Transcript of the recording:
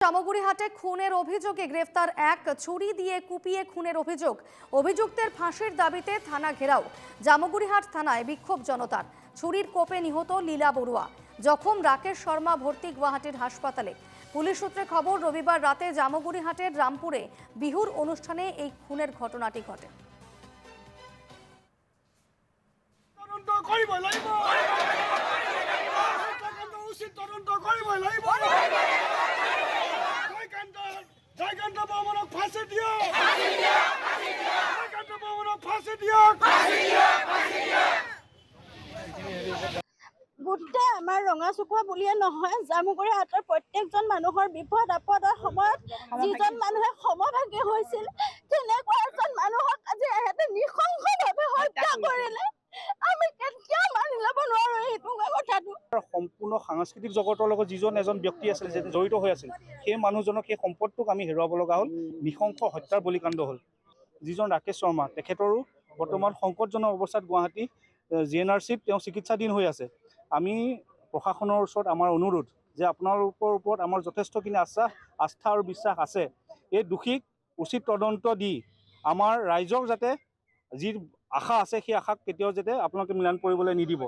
জামগুড়িহাটে খুনের অভিযোগে গ্রেফতার এক ছুরি দিয়ে কুপিয়ে খুনের অভিযোগ। অভিযুক্তের ফাঁসির দাবিতে থানা ঘেরাও। জামগুড়িহাট থানায় বিক্ষোভ জনতার। ছুরির কোপে নিহত লীলা বড়ুয়া, জখম রাকেশ শর্মা ভর্তি গুয়াহাটির হাসপাতালে। পুলিশ সূত্রে খবর, রবিবার রাতে জামগুড়িহাটের রামপুরে বিহুর অনুষ্ঠানে এই খুনের ঘটনাটি ঘটে। গোটেই আমাৰ ৰঙাচুকুৱা বুলিয়ে নহয়, জামুগুৰিহাটৰ প্ৰত্যেকজন মানুহৰ বিপদ আপদৰ সময়ত যিজন মানুহে সমভাগী হৈছিল, তেনেকুৱা এজন মানুহক আজি এহেঁতে নৃশংসভাৱে হত্যা কৰিলে। আমি কেতিয়াও মানি ল'ব নোৱাৰো এইটো কথাটো। সম্পূৰ্ণ সাংস্কৃতিক জগতৰ লগত যিজন এজন ব্যক্তি আছিল, যে জড়িত হৈ আছিল, সেই মানুহজনক, সেই সম্পদটোক আমি হেৰুৱাব লগা হ'ল। নৃশংস হত্যাৰ বলিকাণ্ড হ'ল। যিজন ৰাকেশ শৰ্মা, তেখেতৰো বৰ্তমান সংকটজনক অৱস্থাত গুৱাহাটী GNRCত তেওঁ চিকিৎসাধীন হৈ আছে। আমি প্ৰশাসনৰ ওচৰত আমাৰ অনুৰোধ যে আপোনালোকৰ ওপৰত আমাৰ যথেষ্টখিনি আস্থা আৰু বিশ্বাস আছে। এই দোষীক উচিত তদন্ত দি আমাৰ ৰাইজক যাতে যি আশা আছে, সেই আশাক কেতিয়াও যাতে আপোনালোকে ম্লান পৰিবলৈ নিদিব।